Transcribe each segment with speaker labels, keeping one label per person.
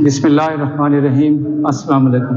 Speaker 1: Bismillahirrahmanirrahim. Assalamu alaikum.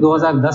Speaker 1: 2010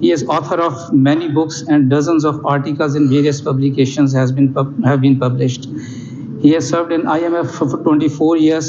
Speaker 1: He is author of many books and dozens of articles in various publications have been published. He has served in IMF for 24 years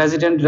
Speaker 1: resident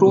Speaker 1: 2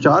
Speaker 2: 4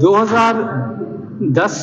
Speaker 1: 2010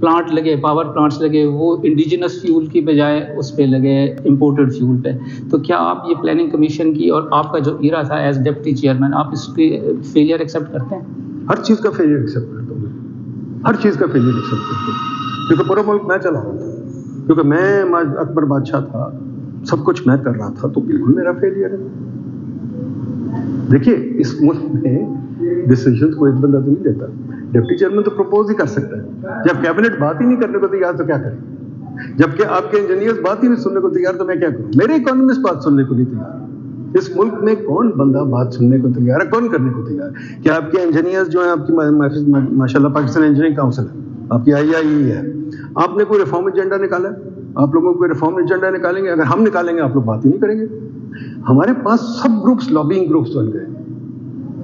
Speaker 1: plant لگے, power plants لگے, وہ indigenous fuel کی بجائے اس پہ لگے imported fuel پہ. تو کیا آپ یہ پلاننگ کمیشن کی اور آپ کا جو ایرا تھا ایز ڈپٹی چیئرمین, آپ اس کی فیلئر ایکسیپٹ کرتے ہیں؟
Speaker 2: ہر چیز کا فیلئر ایکسیپٹ کرتا ہوں میں, ہر چیز کا فیلئر ایکسیپٹ کرتا ہوں, کیونکہ پورا ملک میں چلا رہا تھا, کیونکہ میں اکبر بادشاہ تھا, سب کچھ میں کر رہا تھا, تو بالکل میرا فیلئر ہے. دیکھیے اس ملک میں ڈیسیژن کو ایک بندہ تو نہیں لیتا, ڈپٹی چیئرمین تو پروپوز ہی کر سکتا ہے. جب کیبنٹ بات ہی نہیں کرنے کو تیار تو کیا کریں, جبکہ آپ کے انجینئرز بات ہی نہیں سننے کو تیار تو میں کیا کروں, میرے اکانومسٹ بات سننے کو نہیں تیار. اس ملک میں کون بندہ بات سننے کو تیار ہے, کون کرنے کو تیار ہے؟ کہ آپ کے انجینئرز جو ہیں, آپ کی ماشاء اللہ پاکستان انجینئرنگ کاؤنسل ہے, آپ کی IIE ہے, آپ نے کوئی ریفارم ایجنڈا نکالا ہے, آپ لوگوں کو ریفارم ایجنڈا نکالیں گے, اگر ہم نکالیں گے آپ لوگ بات ہی نہیں کریں گے. ہمارے پاس سب گروپس لابینگ گروپس بن گئے.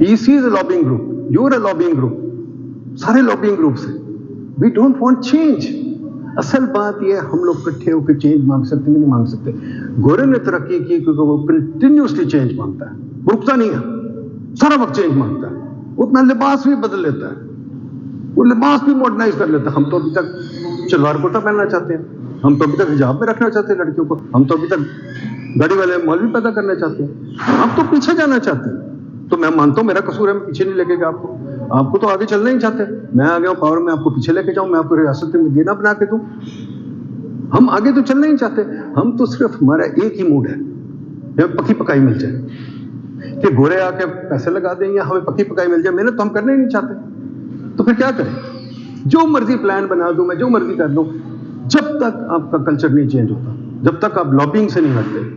Speaker 2: PC is a lobbying group, you are a lobbying group, سارے لابینگ گروپس ہیں. We don't want change. اصل بات یہ ہم لوگ اکٹھے ہو کے چینج مانگ سکتے نہیں مانگ سکتے. گورے نے ترقی کی کیونکہ وہ کنٹینیوسلی چینج مانگتا ہے, رکتا نہیں ہے, سارا وقت چینج مانگتا ہے. وہ اپنا لباس بھی بدل لیتا ہے, وہ لباس بھی ماڈرنائز کر لیتا ہے. ہم تو ابھی تک شلوار کرتا پہننا چاہتے ہیں, ہم تو ابھی تک حجاب میں رکھنا چاہتے ہیں لڑکیوں کو, ہم تو ابھی تک گاڑی والے مولوی پیدا کرنا چاہتے ہیں, ہم تو پیچھے جانا چاہتے ہیں. تو میں مانتا ہوں میرا قصور ہے, میں پیچھے نہیں لے کے گیا آپ کو تو آگے چلنا ہی چاہتے ہیں. میں آ گیا ہوں پاور میں, آپ کو پیچھے لے کے جاؤں, میں آپ کو ریاست میں دینا بنا کے دوں. ہم آگے تو چلنا ہی چاہتے, ہم تو صرف ہمارا ایک ہی موڈ ہے, پکی پکائی مل جائے, کہ گورے آ کے پیسے لگا دیں یا ہمیں پکی پکائی مل جائے. محنت تو ہم کرنا ہی نہیں چاہتے, تو پھر کیا کریں؟ جو مرضی پلان بنا دوں میں, جو مرضی کر لوں, جب تک آپ کا کلچر نہیں چینج ہوتا, جب تک آپ لابینگ سے نہیں ہٹتے,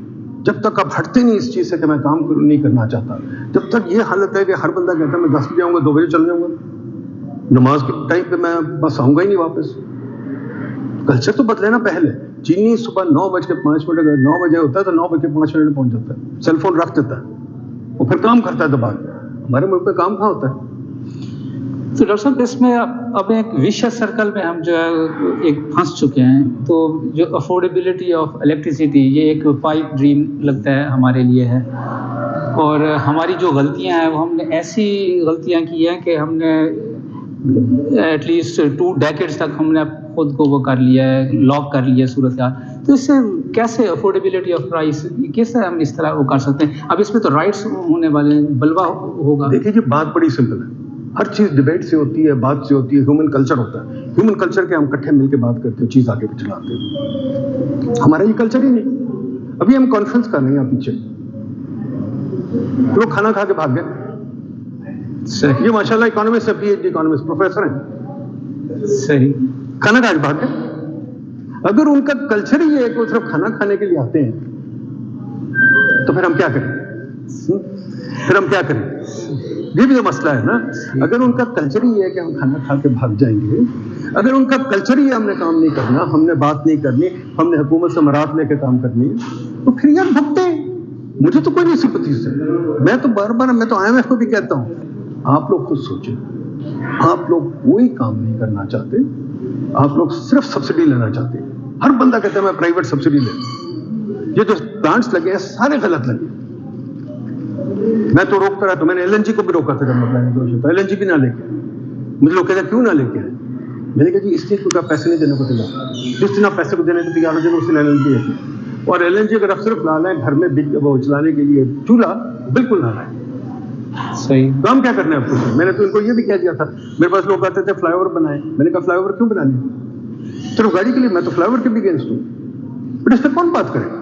Speaker 2: جب تک آپ ہٹتے نہیں اس چیز سے کہ میں کام نہیں کرنا چاہتا, جب تک یہ حالت ہے کہ ہر بندہ کہتا ہے میں 10 بجے آؤں گا, 2 بجے چل جاؤں گا, نماز کے ٹائم پہ میں بس آؤں گا ہی نہیں واپس. کلچر تو بدلے نا. پہلے چینی صبح 9:05 اگر 9 بجے ہوتا ہے تو 9:05 پہنچ جاتا ہے, سیل فون رکھ دیتا ہے, وہ پھر کام کرتا ہے دبا کے. ہمارے ملک پہ کام کہاں ہوتا ہے؟
Speaker 1: تو ڈاکٹر صاحب اس میں اب ایک ویشیس سرکل میں ہم جو ہے ایک پھنس چکے ہیں. تو جو افورڈیبلٹی آف الیکٹریسٹی, یہ ایک پائپ ڈریم لگتا ہے ہمارے لیے ہے, اور ہماری جو غلطیاں ہیں وہ ہم نے ایسی غلطیاں کی ہیں کہ ہم نے ایٹ لیسٹ 2 ڈیکیڈز تک ہم نے خود کو وہ کر لیا ہے, لاک کر لیا ہے صورتحال. تو اس سے کیسے افورڈیبلٹی آف پرائس, کس طرح ہم اس طرح وہ کر سکتے ہیں؟ اب اس پہ تو رائٹس ہونے والے ہیں, بلوا ہوگا.
Speaker 2: دیکھیے جی بات بڑی سمپل ہے, ہر چیز ڈیبیٹ سے ہوتی ہے, بات سے ہوتی ہے. ہیومن کلچر ہوتا ہے, ہیومن کلچر کے ہم اکٹھے مل کے بات کرتے ہیں, چیز آگے بھی چلاتے ہیں. ہمارا یہ کلچر ہی نہیں. ابھی ہم کانفرنس کر رہے ہیں پیچھے, لوگ کھانا کھا کے بھاگ گئے. یہ ماشاء اللہ اکانومسٹ, PhD اکانومسٹ پروفیسر ہیں,
Speaker 1: صحیح,
Speaker 2: کھانا کھا کے بھاگ گئے. اگر ان کا کلچر ہی ہے کہ وہ صرف کھانا کھانے کے لیے آتے ہیں, تو پھر ہم کیا کریں؟ یہ بھی تو مسئلہ ہے نا. اگر ان کا کلچر ہی ہے کہ ہم کھانا کھا کے بھاگ جائیں گے, اگر ان کا کلچر ہی ہے ہم نے کام نہیں کرنا, ہم نے بات نہیں کرنی, ہم نے حکومت سے مراد لے کے کام کرنی, تو پھر یار بھگتے ہیں. مجھے تو کوئی نہیں سمپتی سے. میں تو بار بار, میں تو IMF کو بھی کہتا ہوں, آپ لوگ خود سوچیں, آپ لوگ کوئی کام نہیں کرنا چاہتے, آپ لوگ صرف سبسڈی لینا چاہتے ہیں. ہر بندہ کہتا ہے میں پرائیویٹ سبسڈی لے. یہ جو پلانٹس لگے ہیں سارے غلط لگے. میں تو روکتا رہا, تو میں نے LNG کو بھی روکا تھا جب میں پلاننگ تو LNG بھی نہ لے کے. مجھے لوگ کہتے ہیں کیوں نہ لے کے آئے؟ میں نے کہا جی اس لیے کیونکہ آپ پیسے نہیں دینے کو تیار, جس دن آپ پیسے کو دینے کو تیار ہو جائے اس دن LNG ہے. اور LNG اگر آپ صرف لا لیں گھر میں وہ چلانے کے لیے چولہا, بالکل نہ لائیں.
Speaker 1: صحیح.
Speaker 2: کام کیا کرنا ہے آپ کو؟ میں نے تو ان کو یہ بھی کہہ دیا تھا. میرے پاس لوگ آتے تھے فلائی اوور بنائیں, میں نے کہا فلائی اوور کیوں بنانے, چلو گاڑی کے لیے, میں تو فلائی اوور کے بھی اگینسٹ ہوں, بٹ اس پہ کون بات کرے؟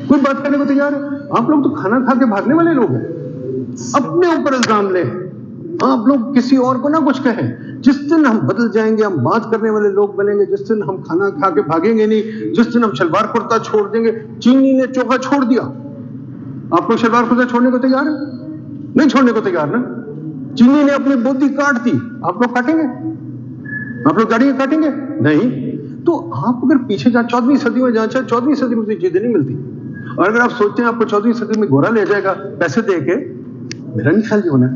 Speaker 2: کوئی بات کرنے کو تیار ہے؟ آپ لوگ تو کھانا کھا کے بھاگنے والے لوگ ہیں. اپنے اوپر الزام لیں, آپ لوگ کسی اور کو نہ کچھ کہیں. جس دن ہم بدل جائیں گے, ہم بات کرنے والے لوگ بنیں گے, جس دن ہم کھانا کھا کے بھاگیں گے نہیں, جس دن ہم شلوار کرتا چھوڑ دیں گے. چینی نے چوکا چھوڑ دیا, آپ لوگ شلوار کرتا چھوڑنے کو تیار ہیں؟ نہیں چھوڑنے کو تیار نا. چینی نے اپنی بودی کاٹ دی, آپ لوگ کاٹیں گے؟ آپ لوگ گاڑیاں کاٹیں گے؟ نہیں. تو آپ اگر پیچھے جا 14ویں صدی میں جا, 14ویں صدی میں چیزیں نہیں ملتی, اور اگر آپ سوچتے ہیں آپ کو 14ویں صدی میں گورا لے جائے گا پیسے دے کے, میرا نہیں خیال یہ ہونا ہے.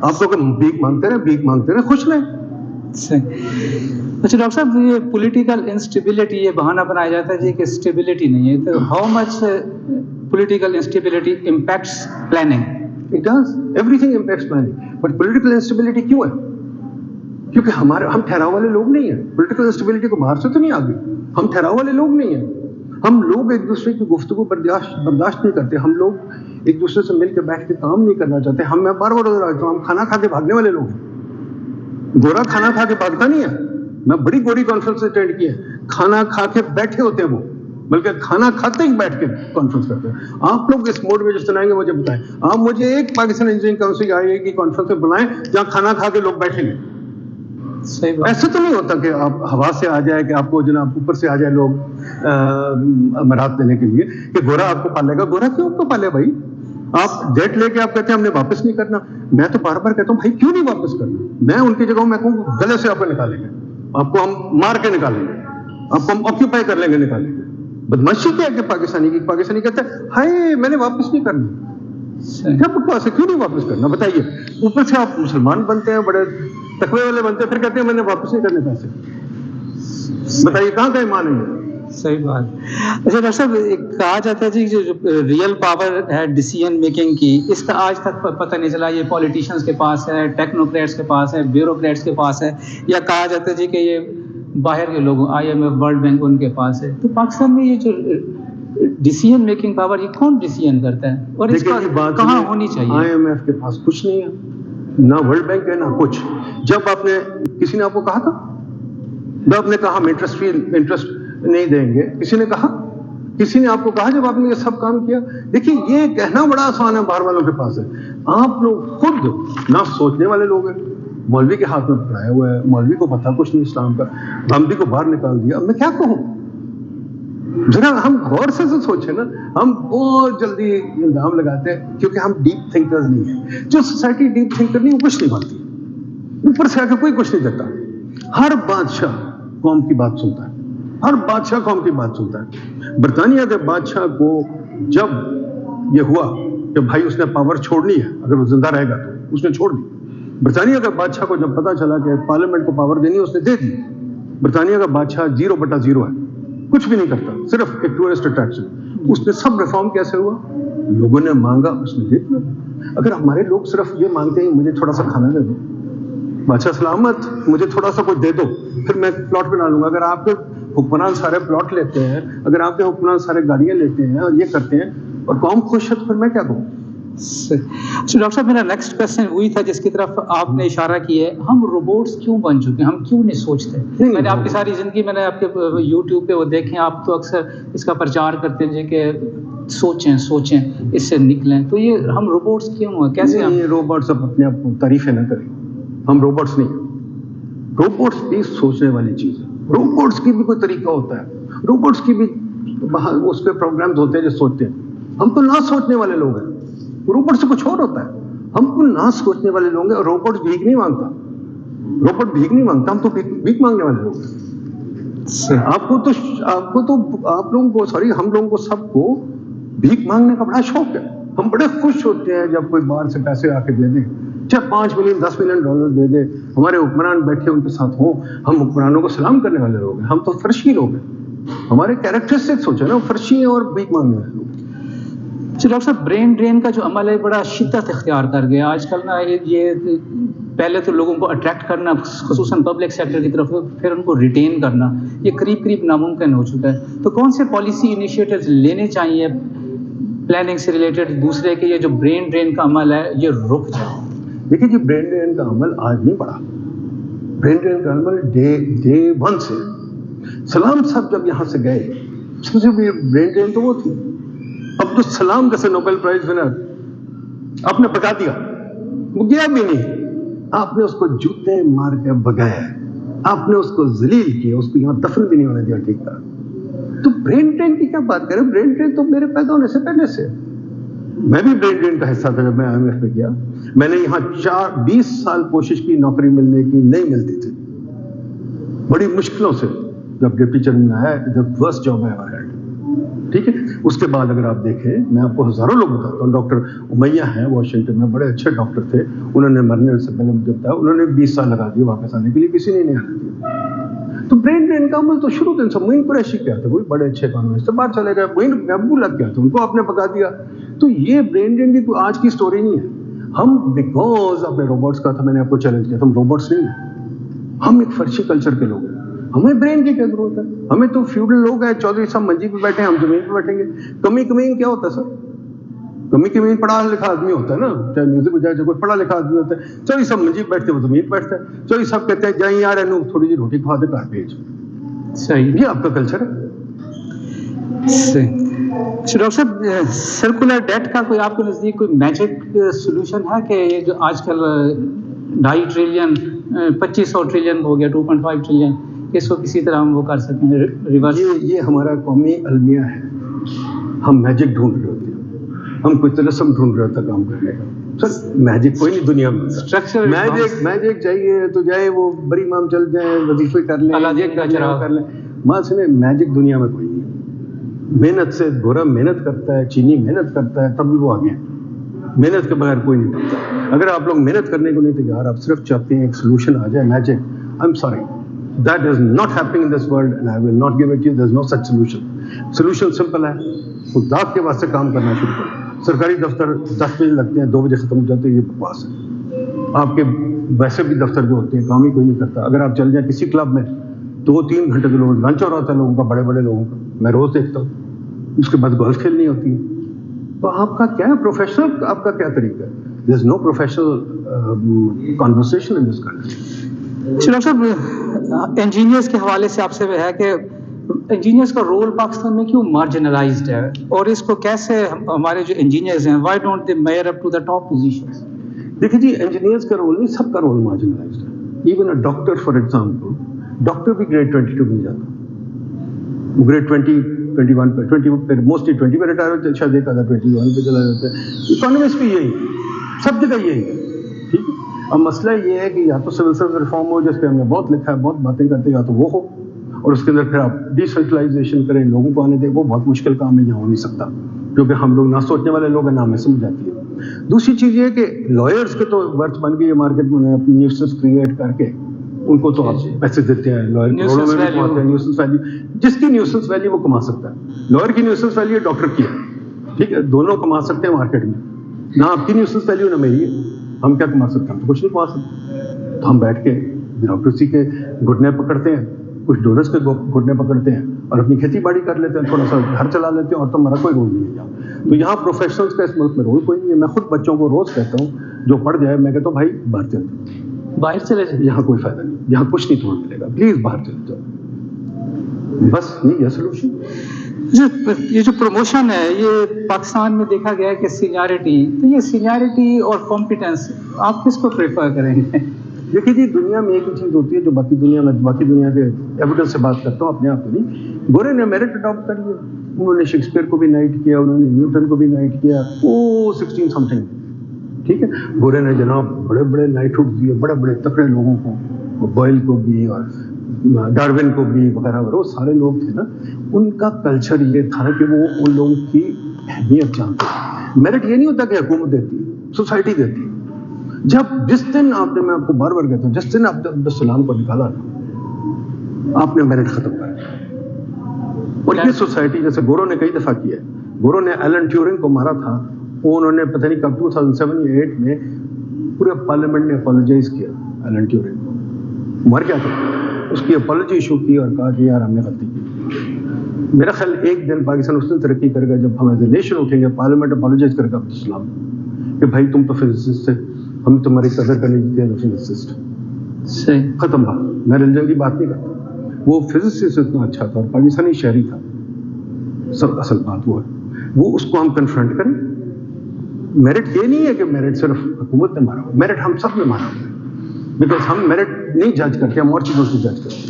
Speaker 2: آپ لوگ بھیک مانگتے رہے, خوش رہیں.
Speaker 1: اچھا ڈاکٹر صاحب, یہ پولیٹیکل انسٹیبلٹی, یہ بہانہ بنایا جاتا ہے جی کہ اسٹیبلٹی نہیں ہے. تو how much political instability impacts planning?
Speaker 2: It does. Everything impacts planning. But political instability کیوں ہے؟ کیونکہ ہم ٹھہراؤ والے لوگ نہیں ہیں. پولیٹیکل اسٹیبلٹی کو باہر سے تو نہیں آ گئی. ہم ٹھہراؤ والے لوگ نہیں ہیں. ہم لوگ ایک دوسرے کی گفتگو برداشت نہیں کرتے. ہم لوگ ایک دوسرے سے مل کے بیٹھ کے کام نہیں کرنا چاہتے. میں بار بار آتا ہوں, ہم کھانا کھا کے بھاگنے والے لوگ ہیں. گورا کھانا کھا کے بھاگتا نہیں ہے. میں بڑی گوری کانفرنس اٹینڈ کی ہے, کھانا کھا کے بیٹھے ہوتے ہیں وہ, بلکہ کھانا کھاتے ہی بیٹھ کے کانفرنس کرتے ہیں. آپ لوگ اس موڈ میں جس طرح آئیں گے مجھے بتائیں. آپ مجھے ایک پاکستان انجینئرنگ کاؤنسل آئی کی کانفرنس میں بلائیں جہاں کھانا کھا کے لوگ بیٹھیں گے. ایسا تو نہیں ہوتا کہ آپ ہوا سے آ جائے, کہ آپ کو جناب اوپر سے آ جائے لوگ امرات دینے کے لیے کہ گورا آپ کو پالے گا. گورا کیوں آپ کو پالے بھائی؟ آپ ڈیٹ لے کے آپ کہتے ہیں ہم نے واپس نہیں کرنا. میں تو بار بار کہتا ہوں بھائی کیوں نہیں واپس کرنا؟ میں ان کی جگہ میں کہوں گلے سے آپ کو نکالیں گے, آپ کو ہم مار کے نکالیں گے, آپ کو ہم آکیوپائی کر لیں گے, نکالیں گے. بدماشی کیا ہے کہ پاکستانی کہتا ہے ہائے میں نے واپس نہیں کرنا. کیا بکواس ہے, کیوں نہیں واپس کرنا بتائیے؟ اوپر سے آپ مسلمان بنتے ہیں, بڑے تقوی والے بنتے ہیں, پھر کہتے ہیں میں نے واپس نہیں کرنے پیسے. بتائیے کہاں کا ایمان ہے؟
Speaker 1: صحیح بات. اچھا ڈاکٹر صاحب, کہا جاتا ہے جی جو ریئل پاور ہے ڈیسیژن میکنگ کی, اس کا آج تک پتہ نہیں چلا. یہ پولیٹیشینس کے پاس ہے, ٹیکنوکریٹس کے پاس ہے, بیوروکریٹس کے پاس ہے, یا کہا جاتا ہے جی کہ یہ باہر کے لوگ IMF ورلڈ بینک ان کے پاس ہے. تو پاکستان میں یہ جو ڈیسیژن میکنگ پاور, یہ کون ڈیسیژن کرتا ہے اور اس کا کہاں ہونی چاہیے؟
Speaker 2: IMF کے پاس کچھ نہیں ہے, نہ ورلڈ بینک ہے نہ کچھ. جب آپ نے کسی نے آپ کو کہا تھا, جب آپ نے کہا ہم انٹرسٹ نہیں دیں گے, کسی نے کہا؟ کسی نے آپ کو کہا جب آپ نے یہ سب کام کیا؟ دیکھیے یہ کہنا بڑا آسان ہے, باہر والوں کے پاس ہے. آپ لوگ خود نہ سوچنے والے لوگ ہیں. مولوی کے ہاتھ میں پکڑایا ہوا ہے, مولوی کو پتہ کچھ نہیں اسلام کا, گاندھی کو باہر نکال دیا. اب میں کیا کہوں؟ ذرا ہم غور سے سوچیں نا. ہم بہت جلدی الزام لگاتے ہیں کیونکہ ہم ڈیپ تھنکرز نہیں ہیں. جو سوسائٹی ڈیپ تھنکر نہیں, وہ کچھ نہیں مانتی. اوپر سے آ کے کوئی کچھ نہیں کرتا. ہر بادشاہ قوم کی بات سنتا ہے, ہر بادشاہ قوم کی بات سنتا ہے. برطانیہ کے بادشاہ کو جب یہ ہوا کہ بھائی اس نے پاور چھوڑنی ہے, اگر وہ زندہ رہے گا تو اس نے چھوڑ دی. برطانیہ کے بادشاہ کو جب پتا چلا کہ پارلیمنٹ کو پاور دینی ہے, اس نے دے دی. برطانیہ کا بادشاہ 0/0 ہے, کچھ بھی نہیں کرتا, صرف ایک ٹورسٹ اٹریکشن. اس نے سب ریفارم کیسے ہوا؟ لوگوں نے مانگا, اس نے دے دیا. اگر ہمارے لوگ صرف یہ مانگتے ہیں مجھے تھوڑا سا کھانا دے دو, بادشاہ سلامت مجھے تھوڑا سا کچھ دے دو, پھر میں پلاٹ بنا لوں گا. اگر آپ کے حکمران سارے پلاٹ لیتے ہیں, اگر آپ کے حکمران سارے گاڑیاں لیتے ہیں اور یہ کرتے ہیں اور قوم خوش ہے, تو پھر میں کیا کہوں؟
Speaker 1: ڈاکٹر صاحب میرا نیکسٹ کوشچن وہی تھا جس کی طرف آپ نے اشارہ کیا ہے. ہم روبوٹس کیوں بن چکے ہیں, ہم کیوں نہیں سوچتے؟ میں نے آپ کی ساری زندگی, میں نے آپ کے یوٹیوب پہ وہ دیکھیں, آپ تو اکثر اس کا پرچار کرتے ہیں کہ سوچیں اس سے نکلیں. تو یہ ہم روبوٹس کیوں ہیں, کیسے ہم
Speaker 2: روبوٹس اپنے آپ کو تعریفیں نہ کریں. ہم روبوٹس نہیں. روبوٹس بھی سوچنے والی چیز ہے. روبوٹس کی بھی کوئی طریقہ ہوتا ہے, روبوٹس کی بھی اس پہ پروگرامز ہوتے ہیں جو سوچتے ہیں. ہم تو نہ سوچنے والے لوگ ہیں. روبوٹ سے کچھ اور ہوتا ہے. ہم کو نہ سوچنے والے لوگ ہیں. اور روبوٹ بھیک نہیں مانگتا, روبوٹ بھیک نہیں مانگتا, ہم تو بھیک مانگنے والے لوگ ہیں. آپ لوگوں کو ہم لوگوں کو سب کو بھیک مانگنے کا بڑا شوق ہے. ہم بڑے خوش ہوتے ہیں جب کوئی باہر سے پیسے آ کے دے دیں, چاہے 5 ملین 10 ملین ڈالر دے دے, ہمارے حکمران بیٹھے ان کے ساتھ ہوں. ہم حکمرانوں کو سلام کرنے والے لوگ ہیں. ہم تو فرشی لوگ ہیں. ہمارے کیریکٹرسٹک سوچے نا, فرشی ہیں اور بھیک مانگنے والے لوگ.
Speaker 1: ڈاکٹر صاحب برین ڈرین کا جو عمل ہے بڑا شدت اختیار کر گیا آج کل نا. یہ پہلے تو لوگوں کو اٹریکٹ کرنا خصوصاً پبلک سیکٹر کی طرف, پھر ان کو ریٹین کرنا, یہ قریب ناممکن ہو چکا ہے. تو کون سے پالیسی انیشیٹوز لینے چاہیے پلاننگ سے ریلیٹڈ دوسرے کے, یہ جو برین ڈرین کا عمل ہے یہ رک جائے؟
Speaker 2: دیکھیے جی, برین ڈرین کا عمل آج نہیں پڑا. برین ڈرین کا عمل ڈے 1 سے. سلام صاحب جب یہاں سے گئے, سب سے برین ڈرین تو وہ تھی. عبد السلام جیسے نوبل پرائز ونر آپ نے بتا دیا, وہ گیا بھی نہیں. آپ نے اس کو جوتے مار کے بگایا, آپ نے اس کو ذلیل کیا, اس کو یہاں دفن بھی نہیں ہونے دیا ٹھیک طرح. تو برین ڈرین کی کیا بات کریں؟ برین ڈرین تو میرے پیدا ہونے سے پہلے سے. میں بھی برین ڈرین کا حصہ تھا جب میں IMF میں گیا. میں نے یہاں 20 سال کوشش کی نوکری ملنے کی, نہیں ملتی تھی. بڑی مشکلوں سے جب ڈپٹی چیئرمین آیا, جب فرسٹ جاب ہے ہمارا, ٹھیک ہے. اس کے بعد اگر آپ دیکھیں, میں آپ کو ہزاروں لوگ بتاتا ہوں. ڈاکٹر امیہ ہیں واشنگٹن میں, بڑے اچھے ڈاکٹر تھے. انہوں نے مرنے سے پہلے مجھے بتایا, انہوں نے 20 سال لگا دیے واپس آنے کے لیے, کسی نے نہیں آنے دیا. تو برین ڈرین کا عمل تو شروع دن سے. معین قریشی کیا تھے, وہی بڑے اچھے اکانومسٹ تھے, باہر چلے گئے. معین محبوب لگ گیا تھا, ان کو آپ نے بتا دیا. تو یہ برین ڈرین کی کوئی آج کی سٹوری نہیں ہے. ہم بیکاز اپنے روبوٹس کا تھا, میں نے آپ کو چیلنج کیا تھا, ہم روبوٹس نہیں ہیں. ہم ایک فرشی کلچر کے لوگ ہیں, ہمیں برین کی کیا ضرورت ہے؟ ہمیں تو فیوڈل لوگ ہیں, چودھری صاحب منجی پہ بیٹھے ہیں, ہم زمین پہ بیٹھیں گے. کمی کمین کیا ہوتا ہے سر؟ کمی کمین پڑھا لکھا آدمی ہوتا ہے نا, چاہے میوزک بجائے چاہے کوئی پڑھا لکھا آدمی ہوتا ہے. چودھری صاحب منجی پہ بیٹھتے ہیں, وہ زمین پہ بیٹھتا ہے. چودھری صاحب کہتے ہیں جائیں یار انہوں تھوڑی جی روٹی کھوا دے گھر بھیج.
Speaker 1: صحیح.
Speaker 2: یہ آپ کا کلچر ہے.
Speaker 1: ڈاکٹر صاحب, سرکولر ڈیٹ کا کوئی آپ کے نزدیک کوئی میجک سولوشن ہے کہ یہ جو آج کل 2.5 ٹریلین 2500 ٹریلین ہو گیا 2.5 ٹریلین, اس کو کسی طرح ہم وہ کر سکیں ریورس؟
Speaker 2: یہ ہمارا قومی المیہ ہے. ہم میجک ڈھونڈ رہے ہوتے ہیں, ہم کوئی طلسم ڈھونڈ رہے ہوتا کام کرنے کا. سر میجک کوئی نہیں دنیا میں. میجک چاہیے تو جائے وہ بری امام چل جائیں, وظیفے کر لیں, کر لیں. ماں سنے, میجک دنیا میں کوئی نہیں. محنت سے, گورا محنت کرتا ہے, چینی محنت کرتا ہے, تب بھی وہ آگے ہیں. محنت کے بغیر کوئی نہیں کرتا. اگر آپ لوگ محنت کرنے کو نہیں تیار, آپ صرف چاہتے ہیں ایک سولوشن آ جائے magic, I am sorry, that is not happening in this world and I will not give it to you. There is no such solution. Solution simple ہے, خدا کے واسطے کام کرنا شروع کریں. سرکاری دفتر 10 بجے لگتے ہیں, 2 بجے ختم ہو جاتے ہیں, یہ بکواس ہے. آپ کے ویسے بھی دفتر جو ہوتے ہیں کام ہی کوئی نہیں کرتا. اگر آپ چل جائیں کسی کلب میں 2-3 گھنٹے کے لوگ لنچ ہو رہا ہوتا ہے لوگوں کا, بڑے بڑے لوگوں کا, میں روز دیکھتا ہوں. اس کے بعد گولف کھیلنی ہوتی ہے. تو آپ کا کیا پروفیشنل, آپ کا کیا طریقہ ہے؟ There is no professional conversation in this country.
Speaker 1: Doctor صاحب, انجینئرس کے حوالے سے آپ سے ہے کہ انجینئرس کا رول پاکستان میں کیوں مارجنلائزڈ ہے, اور اس کو کیسے ہمارے جو انجینئرز ہیں why don't they mayor up to the top positions?
Speaker 2: دیکھیے جی, انجینئرس کا رول نہیں, سب کا رول مارجنلائزڈ ہے. Even a doctor for example, doctor بھی گریڈ 22 میں جاتا, گریڈ 21 پہ موسٹلی 20 پہ ریٹائر ہوتے ہیں, شاید ایک آدھا 21 پہ چلا جاتا ہے. اکانومسٹ بھی یہی, سب جگہ یہی ہے. ٹھیک ہے, اب مسئلہ یہ ہے کہ یا تو سول سروس ریفارم ہو, جس پہ ہم نے بہت لکھا ہے, بہت باتیں کرتے ہیں, یا تو وہ ہو, اور اس کے اندر پھر آپ ڈیسینٹرلائزیشن کریں, لوگوں کو آنے دیں. وہ بہت مشکل کام ہے, یہاں ہو نہیں سکتا, کیونکہ ہم لوگ نہ سوچنے والے لوگ ہیں, نہ ہمیں سمجھ آتی ہے. دوسری چیز یہ ہے کہ لائرس کے تو ورث بن گئی ہے مارکیٹ میں, اپنی نیوسنس کریٹ کر کے ان کو تو آپ پیسے دیتے ہیں. لائر کروڑوں میں بھی کماتے ہیں. نیوسنس ویلیو, جس کی نیوسنس ویلیو وہ کما سکتا ہے. لائر کی نیوسنس ویلیو ڈاکٹر کی ہے, ٹھیک ہے, دونوں کما سکتے ہیں مارکیٹ میں. نہ آپ کی نیوسنس ویلیو نہ میری ہے. ہم کیا کما سکتے ہیں؟ ہم تو کچھ نہیں کما سکتے. تو ہم بیٹھ کے بیوروکریسی کے گھٹنے پکڑتے ہیں, کچھ ڈونرس کے گھٹنے پکڑتے ہیں, اور اپنی کھیتی باڑی کر لیتے ہیں, تھوڑا سا گھر چلا لیتے ہیں, اور تو ہمارا کوئی رول نہیں ہے یہاں. تو یہاں پروفیشنلز کا اس ملک میں رول کوئی نہیں ہے. میں خود بچوں کو روز کہتا ہوں جو پڑھ جائے, میں کہتا ہوں بھائی باہر چل جاؤ,
Speaker 1: باہر چلے جائیں,
Speaker 2: یہاں کوئی فائدہ نہیں, یہاں کچھ نہیں تمہیں ملے گا, پلیز باہر چلے جاؤ. بس یہ سولوشن.
Speaker 1: یہ جو پروموشن ہے, یہ پاکستان میں دیکھا گیا ہے کہ سینیارٹی, تو یہ سینیارٹی اور کمپیٹنس آپ کس کو پریفر کریں گے؟
Speaker 2: دیکھیے جی, دنیا میں ایک ہی چیز ہوتی ہے جو باقی دنیا کے ایویڈنس سے بات کرتا ہوں, اپنے آپ کو نہیں. گورے نے میرٹ اڈاپٹ کر لیا, انہوں نے شیکسپیئر کو بھی نائٹ کیا, انہوں نے نیوٹن کو بھی نائٹ کیا, وہ 16 سمتھنگ. ٹھیک ہے, گورے نے جناب بڑے بڑے نائٹ ہوڈ دیے, بڑے بڑے تکڑے لوگوں کو, بوائل کو بھی اور ڈارون کو بھی وغیرہ وغیرہ, وہ سارے لوگ تھے نا. ان کا کلچر یہ تھا کہ وہ ان لوگوں کی اہمیت جانتے ہیں. میرٹ یہ نہیں ہوتا کہ حکومت دیتی ہے, سوسائٹی دیتی ہے. جس دن آپ نے, میں آپ کو بار بار کہتا ہوں, جس دن آپ نے عبدالسلام کو نکالا نا, آپ نے میرٹ ختم کر دیا. اور یہ سوسائٹی, جیسے گورو نے کئی دفعہ کیا ہے, گورو نے ایلن ٹیورنگ کو مارا تھا, وہ انہوں نے پتہ نہیں کب 2007 یا 8 میں پورے پارلیمنٹ نے اپالوجائز کیا ایلن ٹیورنگ کو. مر گیا تھا, اس کی اپالوجی ایشو کی اور کہا کہ یار ہم نے غلطی کی. میرا خیال ایک دن پاکستان اس دن ترقی کرے گا جب ہم ایز اے نیشن اٹھیں گے, پارلیمنٹ اپالوجائز کرے گا عبدالسلام کہ بھائی تم تو فزسسٹ تھے, ہم تمہاری قدر کرنے کی تھے فزسسٹ.
Speaker 1: صحیح,
Speaker 2: ختم بات. میں ریلیجن کی بات نہیں کرتا, وہ فزسسٹ اتنا اچھا تھا اور پاکستانی شہری تھا. سب اصل بات وہ ہے, وہ اس کو ہم کنفرنٹ کریں. میرٹ یہ نہیں ہے کہ میرٹ صرف حکومت نے مارا, میرٹ ہم سب نے مارا, بیکاز ہم میرٹ نہیں جج کرتے, ہم اور چیزوں سے جج کرتے ہیں.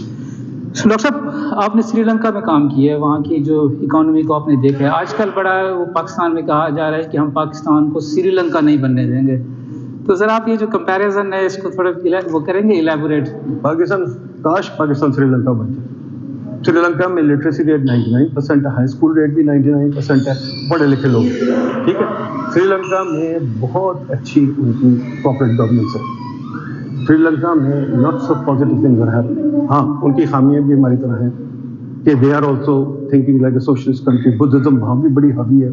Speaker 1: ڈاکٹر صاحب, آپ نے سری لنکا میں کام کیا ہے, وہاں کی جو اکانومی کو آپ نے دیکھا ہے. آج کل بڑا وہ پاکستان میں کہا جا رہا ہے کہ ہم پاکستان کو سری لنکا نہیں بننے دیں گے. تو ذرا آپ یہ جو کمپیریزن ہے اس کو تھوڑا وہ کریں گے ایلیبوریٹ؟
Speaker 2: پاکستان, کاش پاکستان سری لنکا بن جائے. سری لنکا میں لٹریسی ریٹ 99% ہے, ہائی اسکول ریٹ بھی 99% ہے, پڑھے لکھے لوگ. ٹھیک ہے, سری لنکا میں بہت اچھی ان کی کارپوریٹ گورننس ہے. سری لنکا میں lots of positive things are happening. ہاں, ان کی خامیاں بھی ہماری طرح ہیں کہ they are also thinking like a socialist country. Buddhism وہاں بھی بڑی حاوی ہے,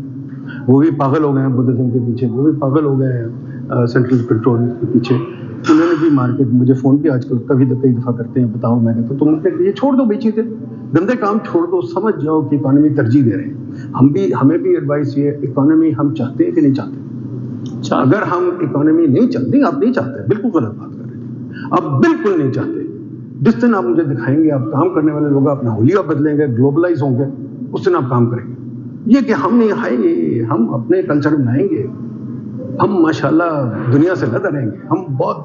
Speaker 2: وہ بھی پاگل ہو گئے ہیں بدھزم کے پیچھے, وہ بھی پاگل ہو گئے ہیں سینٹرل کنٹرول کے پیچھے. انہوں نے بھی مارکیٹ مجھے فون بھی آج کل کئی دفعہ کرتے ہیں, بتاؤ, میں کہتا ہوں تم نے یہ چھوڑ دو بھائی چیزیں, گندے کام چھوڑ دو, سمجھ جاؤ کہ اکانومی ترجیح دے رہے ہیں. ہمیں بھی ایڈوائس یہ ہے, اکانومی ہم چاہتے ہیں کہ نہیں چاہتے؟ اگر ہم اکانومی نہیں چاہتے, آپ نہیں چاہتے, بالکل غلط بات کر رہے ہیں, آپ بالکل نہیں چاہتے. جس دن آپ مجھے دکھائیں گے آپ کام کرنے والے لوگ اپنا حلیہ بدلیں گے, گلوبلائز ہوں گے, اس دن آپ کام کریں گے. یہ کہ ہم نہیں آئیں گے, ہم اپنے کلچر بنائیں گے, ہم ماشاءاللہ دنیا سے نہ ڈریں گے, ہم بہت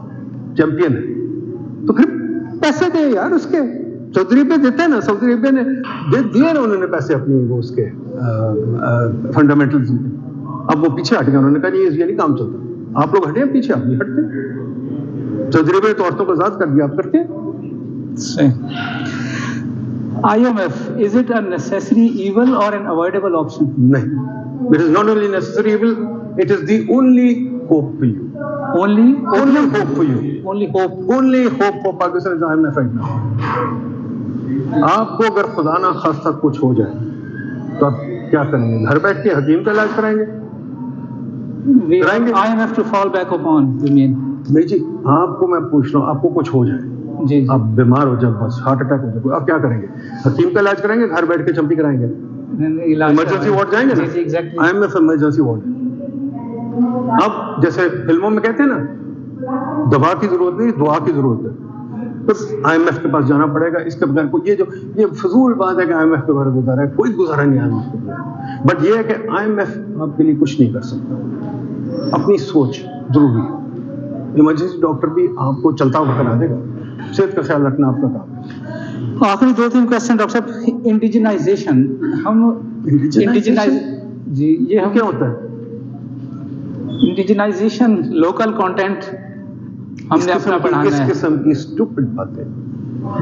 Speaker 2: چیمپئن ہیں, تو پھر پیسے دیں یار اس کے. سعودی عربیہ دیتے ہیں نا, سعودی عربیہ نے دیے نا انہوں نے پیسے اپنی وہ اس کے فنڈامنٹلز میں. اب وہ پیچھے ہٹ گئے, انہوں نے کہا جی یہ نہیں کام چلتا, آپ لوگ ہٹے پیچھے, آپ نہیں ہٹتے. سعودی عربیہ نے تو عورتوں کو آزاد کر دیا, آپ کرتے ہیں.
Speaker 1: IMF, is it a necessary evil or an avoidable option?
Speaker 2: نہیں, it is not only necessary evil, it is the only hope for you.
Speaker 1: Only
Speaker 2: hope for you.
Speaker 1: Only hope.
Speaker 2: Only hope for Pakistan is IMF right now. آپ کو اگر خدا نہ خواستہ کچھ ہو جائے تو آپ کیا کریں گے؟ گھر بیٹھ کے حکیم کا علاج کرائیں گے؟
Speaker 1: کرائیں گے IMF to fall back upon, you mean? نہیں
Speaker 2: جی, آپ کو میں پوچھ رہا ہوں, آپ کو کچھ ہو جائے,
Speaker 1: جی
Speaker 2: آپ بیمار ہو جائے, بس ہارٹ اٹیک ہو جائے, آپ کیا کریں گے؟ حکیم کا علاج کرائیں گے, گھر بیٹھ کے چمپی کرائیں گے, ایمرجنسی وارڈ جائیں گے نا, IMF ایمرجنسی وارڈ. اب جیسے فلموں میں کہتے ہیں نا, دوا کی ضرورت نہیں, دعا کی ضرورت ہے, بس IMF کے پاس جانا پڑے گا. اس کے بغیر کوئی یہ فضول بات ہے کہ IMF کے بغیر گزارا ہے, کوئی گزارا نہیں IMF کے بغیر. بٹ یہ ہے کہ IMF آپ کے لیے کچھ نہیں کر سکتا, اپنی سوچ ضروری ہے. ایمرجنسی ڈاکٹر بھی آپ کو چلتا ہوا کرا دے گا, صحت کا خیال رکھنا آپ کا کام ہے.
Speaker 1: آخری 2-3 کوشچن ڈاکٹر صاحب. انڈیجنائزیشن, ہم جی یہ
Speaker 2: کیا ہوتا ہے؟
Speaker 1: انڈیجنائزیشن, لوکل کانٹینٹ ہم نے اپنا پڑھانا ہے.
Speaker 2: اس قسم کی اسٹوپڈ باتیں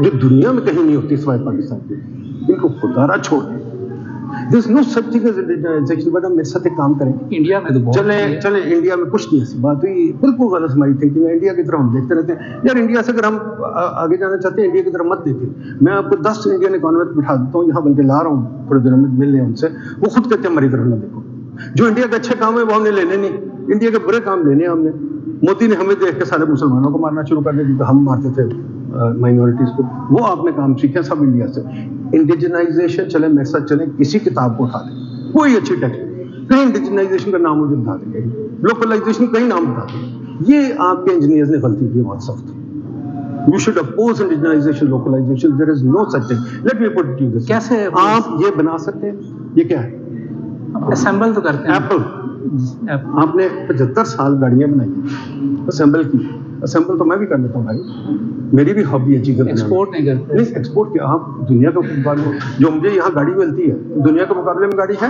Speaker 2: جو دنیا میں کہیں نہیں ہوتی سوائے پاکستان کی, ان کو خدارہ چھوڑ دیں. There is no such thing as indigenization. But ہم میرے ساتھ ایک کام کریں,
Speaker 1: انڈیا میں تو
Speaker 2: چلیں انڈیا میں کچھ نہیں ایسی بات ہوئی, بالکل غلط ہماری تھنکنگ ہے. انڈیا کی طرف ہم دیکھتے رہتے ہیں یار, انڈیا سے اگر ہم آگے جانا چاہتے ہیں انڈیا کی طرف مت دیکھیں. میں آپ کو 10 انڈین اکانومسٹ بٹھا دیتا ہوں یہاں, بلکہ لا رہا ہوں تھوڑے دنوں میں ملنے ان سے, وہ خود کہتے ہیں ہماری طرف نہ دیکھو. جو انڈیا کے اچھے کام ہے وہ ہم نے لینے نہیں, انڈیا کے برے کام لینے ہم نے. مودی نے ہمیں دیکھ کے سارے مسلمانوں کو مارنا شروع کر دیا کیونکہ ہم مارتے تھے مائنورٹیز کو, وہ آپ نے کام سیکھا سب انڈیا سے. انڈیجنائزیشن, چلیں میرے ساتھ چلیں, کسی کتاب کو اٹھا دیں, کوئی اچھی ٹیکسٹ, کہیں انڈیجنائزیشن کا نام مجھے بتا دیں, لوکلائزیشن کہیں نام بتا دیں. یہ آپ کے انجینئرز نے غلطی کی بہت سخت. You should oppose indigenization, localization. There is no such thing. Let me put it to you this.
Speaker 1: کیسے
Speaker 2: آپ یہ بنا سکتے ہیں؟ یہ کیا ہے؟
Speaker 1: اسمبل تو کرتے ہیں.
Speaker 2: ایپل. آپ نے 75 سال گاڑیاں بنائی, اسمبل کی. اسمبل تو میں بھی کر لیتا ہوں بھائی, میری بھی ہابی ہے چیزیں.
Speaker 1: ایکسپورٹ نہیں کرتے.
Speaker 2: نہیں, ایکسپورٹ کیا, آپ دنیا کے مقابلے, جو مجھے یہاں گاڑی ملتی ہے دنیا کے مقابلے میں گاڑی ہے,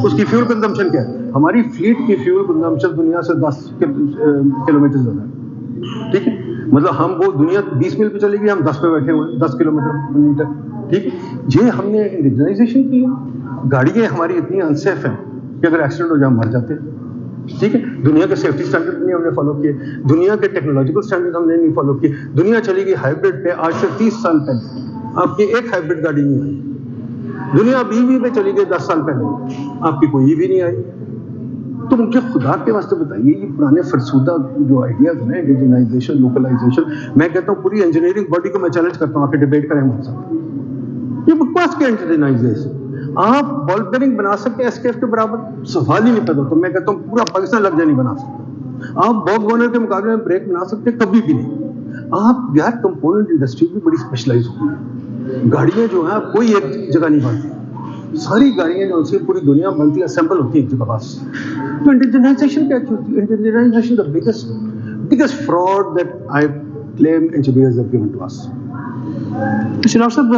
Speaker 2: اس کی فیول کنزمپشن کیا ہے؟ ہماری فلیٹ کی فیول کنزمپشن دنیا سے 10 کلومیٹر زیادہ ہے. ٹھیک ہے, مطلب ہم وہ دنیا 20 میل پہ چلے گی, ہم 10 پہ بیٹھے ہوئے, 10 کلومیٹر. ٹھیک ہے, یہ ہم نے انڈیجنائزیشن کی. گاڑیاں ہماری اتنی انسیف ہیں کہ اگر ایکسیڈنٹ ہو جائے ہم مر جاتے ہیں. ٹھیک ہے, دنیا کے سیفٹی اسٹینڈرڈ نہیں ہم نے فالو کیے, دنیا کے ٹیکنالوجیکل اسٹینڈرڈ ہم نے نہیں فالو کیے. دنیا چلی گئی ہائیبرڈ پہ. آج سے 30 سال پہلے آپ کی ایک ہائیبرڈ گاڑی نہیں آئی. دنیا اب EV پہ چلی گئی 10 سال پہلے, آپ کی کوئی EV نہیں آئی. تو مجھے خدا کے واسطے بتائیے, یہ پرانے فرسودہ جو آئیڈیاز ہیں, انڈیجنائزیشن, لوکلائزیشن, میں کہتا ہوں پوری انجینئرنگ باڈی کو میں چیلنج کرتا ہوں آ کے ڈیبیٹ کریں ہمارے ساتھ. یہ بکواس کی انڈیجنائزیشن. آپ بال بیرنگ بنا سکتے ہیں SKF کے برابر, سوال ہی نہیں پیدا ہوتا. میں کہتا ہوں پورا پاکستان لگ جائے نہیں بنا سکتا. آپ باگ وارنر کے مقابلے میں بریک بنا سکتے ہیں, کبھی بھی نہیں. آپ یار کمپوننٹ انڈسٹری بھی بڑی اسپیشلائز ہو گئی. گاڑیاں جو ہیں کوئی ایک جگہ نہیں بنتی, ساری گاڑیاں جو سے پوری دنیا بنتی ہے, اسمبل ہوتی ہے ایک جگہ بس. تو انڈیجنائزیشن کیا ہوتی ہے؟ انڈیجنائزیشن the biggest fraud that I claim engineers have given to us.
Speaker 1: Doctor صاحب,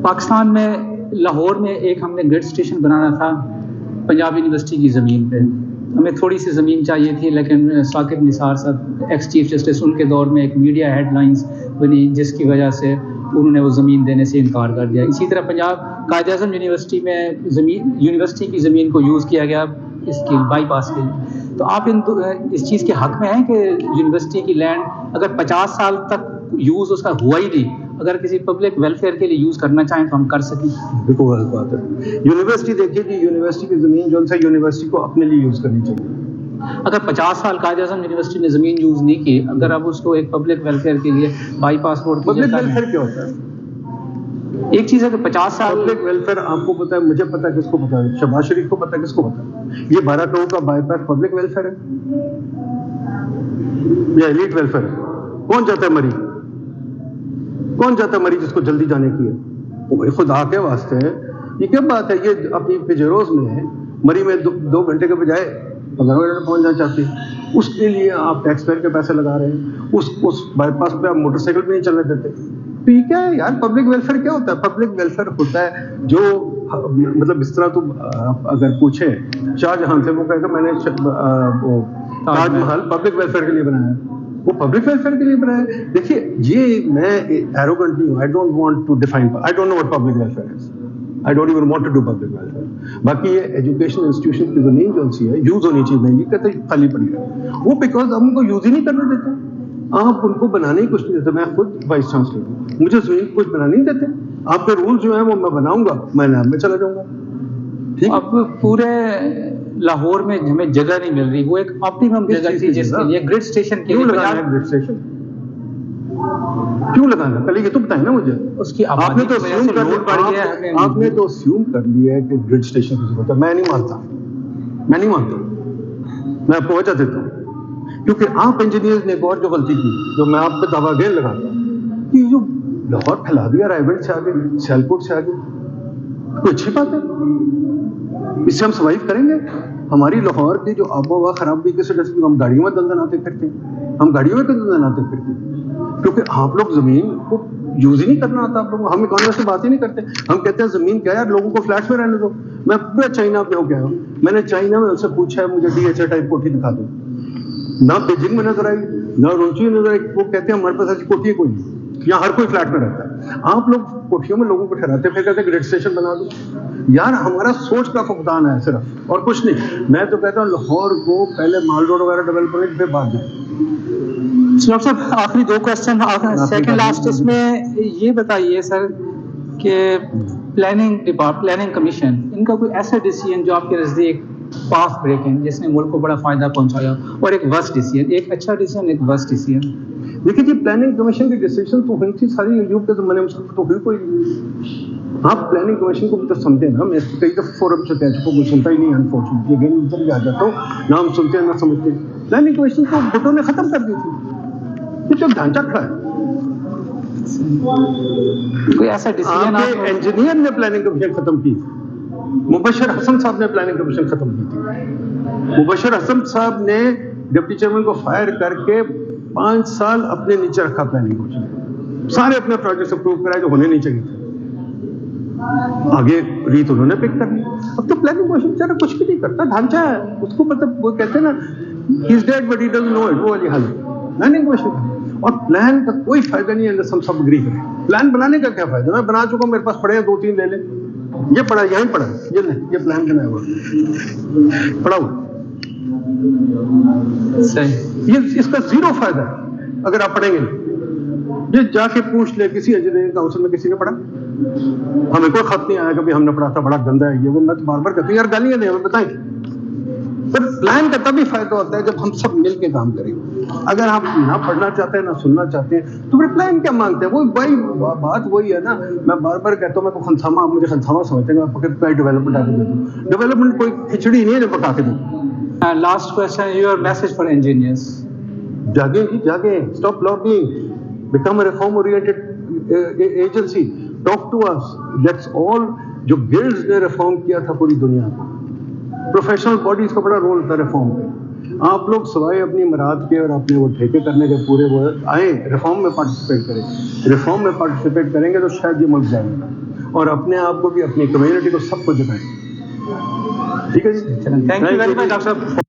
Speaker 1: پاکستان میں لاہور میں ایک ہم نے گریڈ اسٹیشن بنانا تھا پنجاب یونیورسٹی کی زمین پہ. ہمیں تھوڑی سی زمین چاہیے تھی, لیکن ثاقب نثار صاحب ایکس چیف جسٹس, ان کے دور میں ایک میڈیا ہیڈ لائنز بنی جس کی وجہ سے انہوں نے وہ زمین دینے سے انکار کر دیا. اسی طرح پنجاب قائد اعظم یونیورسٹی میں یونیورسٹی کی زمین کو یوز کیا گیا اس کی بائی پاس کے لیے. تو آپ اس چیز کے حق میں ہیں کہ یونیورسٹی کی لینڈ اگر 50 سال تک یوز اس کا ہوا ہی نہیں, اگر کسی پبلک ویلفیئر کے لیے یوز کرنا چاہیں تو ہم کر سکیں؟
Speaker 2: بالکل غلط بات ہے. یونیورسٹی دیکھیے جی, یونیورسٹی کی زمین جو ہے یونیورسٹی کو اپنے لیے یوز کرنی چاہیے.
Speaker 1: اگر 50 سال قائد اعظم یونیورسٹی نے زمین یوز نہیں کی، اگر اب اس کو ایک پبلک ویلفیئر کے لیے by pass road
Speaker 2: public welfare کیا ہوتا ہے؟
Speaker 1: ایک چیز ہے کہ 50 سال
Speaker 2: پبلک ویلفیئر آپ کو پتا ہے، مجھے پتا ہے، کس کو پتا ہے، شہباز شریف کو پتا ہے، کس کو پتا ہے؟ یہ 12 کروڑ کا بائی پاس پبلک ویلفیئر ہے یا ایلیٹ ویلفیئر ہے؟ کون جاتا ہے مری؟ کون جاتا ہے مری جس کو جلدی جانے کی ہے؟ وہ خدا کے واسطے ہے، یہ کیا بات ہے؟ یہ اپنی پجیروز میں مری میں 2 گھنٹے کے بجائے 15 منٹ پہنچ جانا چاہتے ہیں، اس کے لیے آپ ٹیکس پیئر کے پیسے لگا رہے ہیں، اس بائی پاس پہ آپ موٹر سائیکل بھی نہیں چلنے دیتے. تو یہ کیا ہے یار؟ پبلک ویلفیئر کیا ہوتا ہے؟ پبلک ویلفیئر ہوتا ہے جو مطلب اس طرح تو اگر پوچھے شاہ جہاں سے، وہ کہے گا میں نے تاج محل پبلک ویلفیئر کے لیے بنایا ہے. وہ پبلک ویلفیئر کے لیے بنایا ہے. دیکھیے یہ میں ایروگنٹ نہیں ہوں. I don't want to define, I don't know what public welfare is. I don't even want to do public welfare. باقی یہ ایجوکیشن انسٹیٹیوشن کی زمین جو سی ہے یوز ہونی چاہیے، یہ کہتے ہیں خالی پڑی ہے وہ، بیکاز ہم ان کو یوز ہی نہیں کرنے دیتے. آپ ان کو بنانے ہی کچھ نہیں دیتے. میں خود وائس چانسلر ہوں، مجھے زمین کچھ بنانے نہیں دیتے. آپ کے رول جو ہیں وہ میں بناؤں گا، میں نام میں چلا جاؤں گا.
Speaker 1: اب پورے لاہور میں ہمیں جگہ نہیں مل رہی، وہ ایک آپٹیمم جگہ تھی جس کے لیے گرڈ اسٹیشن کے لیے
Speaker 2: گرڈ اسٹیشن کیوں لگانا؟ پہلے یہ تو بتائیں نا مجھے.
Speaker 1: اس کی
Speaker 2: آپ نے تو assume کر لیا ہے کہ گرڈ اسٹیشن کی ضرورت ہے. میں نہیں مانتا، میں آپ کو وجہ دیتا ہوں. کیونکہ آپ انجینئرز نے ایک اور جو غلطی کی، جو میں آپ پہ دعویٰ گین لگاتا ہوں، کہ جو لاہور پھیلا دیا رائے سے آگے، سیالکوٹ سے آگے، کوئی اچھی بات ہے؟ اس سے ہم سروائیو کریں گے؟ ہماری لاہور کی جو آب و ہوا خراب ہوئی کس وجہ سے؟ ہم گاڑیوں میں دندناتے پھرتے ہیں، کیونکہ آپ لوگ زمین کو یوز ہی نہیں کرنا آتا. آپ لوگ، ہم اکانومی سے بات ہی نہیں کرتے. ہم کہتے ہیں زمین کیا ہے یار، لوگوں کو فلیٹس میں رہنے دو. میں پورا چائنا پہ ہو گیا ہوں. میں نے چائنا میں ان سے پوچھا ہے مجھے DHA ٹائپ کوٹھی دکھا دو. نہ بیجنگ میں نظر آئی، نہ رونچی میں نظر آئی. وہ کہتے ہیں ہمارے پاس ایسی کوٹھی کوئی نہیں، یہاں ہر کوئی فلیٹ میں رہتا ہے. آپ لوگ کوٹھیوں میں لوگوں کو ٹھہراتے پھر کہتے ہیں گریڈ اسٹیشن بنا دو. یار ہمارا سوچ کا فقدان ہے صرف، اور کچھ نہیں. میں تو کہتا ہوں لاہور کو پہلے مال روڈ وغیرہ ڈیولپمنٹ پہ بعد میں.
Speaker 1: ڈاکٹر صاحب آخری 2 کوسچن، سیکنڈ لاسٹ، اس میں یہ بتائیے سر کہ پلاننگ کمیشن، ان کا کوئی ایسا ڈیسیژن جو آپ کے نزدیک پاس بریکنگ، جس نے ملک کو بڑا فائدہ پہنچایا، اور ایک ورسٹ ڈیسیژن، ایک اچھا ڈیسیژن، ایک ورسٹ ڈیسیژن؟
Speaker 2: دیکھیے جی، پلاننگ کمیشن کی ڈیسیژن تو ہوئی تھی ساری ایوب کے زمانے میں، تو ہوئی کوئی نہیں. آپ پلاننگ کمیشن کو بھی تو سمجھیں نا. میں کئی دفعہ فورم سے کہہ چکا ہوں، کوئی سنتا ہی نہیں. انفارچونیٹلی اگین ادھر بھی آ جاتا ہوں، نہ ہم سنتے ہیں نہ سمجھتے ہیں. پلاننگ کمیشن کو بھٹو نے ختم کر دی تھی. یہ جو ڈھانچہ کھڑا ہے،
Speaker 1: کوئی ایسا ڈیسیژن
Speaker 2: آپ کے انجینئر نے پلاننگ کمیشن ختم کی. مبشر حسن صاحب نے پلاننگ کمیشن ختم کی تھی. مبشر حسن صاحب نے ڈپٹی چیئرمین کو فائر کر کے 5 سال اپنے نیچے رکھا پلاننگ کمیشن. سارے اپنے پروجیکٹس اپروو کرائے جو ہونے نہیں چاہیے تھے. آگے ریت انہوں نے پک کر لی. اب تو پلاننگ کمیشن بیچارہ کچھ بھی نہیں کرتا، ڈھانچہ ہے اس کو. مطلب وہ کہتے ہیں نا he is dead but he doesn't know it, وہ والی حالت. پلاننگ کمیشن اور پلان کا کوئی فائدہ نہیں ہے unless ہم سب اگری کریں. پلان بنانے کا کیا فائدہ؟ میں بنا چکا ہوں، میرے پاس پڑے ہیں 2-3 لے لیں. یہ پڑا، یہیں پڑا، یہ نہیں، یہ پلان بنایا ہوا پڑا ہوا. یہ اس کا زیرو فائدہ ہے اگر آپ پڑھیں گے. یہ جا کے پوچھ لے کسی انجینئرنگ کاؤنسل میں کسی نے پڑھا؟ ہمیں کوئی خط نہیں آیا کبھی ہم نے پڑھا تھا بڑا گندا ہے یہ وہ. میں تو بار بار کہتی ہوں یار گالیاں دیں، ہمیں بتائیں. پر پلان کا تبھی فائدہ ہوتا ہے جب ہم سب مل کے کام کریں. اگر آپ نہ پڑھنا چاہتے ہیں نہ سننا چاہتے ہیں تو پھر پلان کیا مانگتے ہیں؟ وہ بھائی بات وہی ہے نا. میں بار بار کہتا ہوں میں کو خنسامہ، آپ مجھے خنسامہ سمجھتے ہیں. میں پکڑ پہ ڈیولپمنٹ آ کے دیتا ہوں. ڈیولپمنٹ کوئی کھچڑی نہیں ہے جو پکا کے دوں.
Speaker 1: Last question, your message for engineers.
Speaker 2: جاگیں جی جاگیں. Stop lobbying, become a reform oriented agency. Talk to us. Let's all. جو گلڈز نے ریفارم کیا تھا پوری دنیا کو، پروفیشنل باڈیز کا بڑا رول تھا ریفارم میں. آپ لوگ سوائے اپنی مراد کے اور اپنے وہ ٹھیکے کرنے کے پورے وہ آئیں ریفارم میں پارٹیسپیٹ کریں. ریفارم میں پارٹیسپیٹ کریں گے تو شاید یہ ملک جائے گا. اور اپنے آپ کو بھی، اپنی کمیونٹی کو، سب کو جگائیں. ٹھیک ہے جی،
Speaker 1: thank you very much doctor صاحب.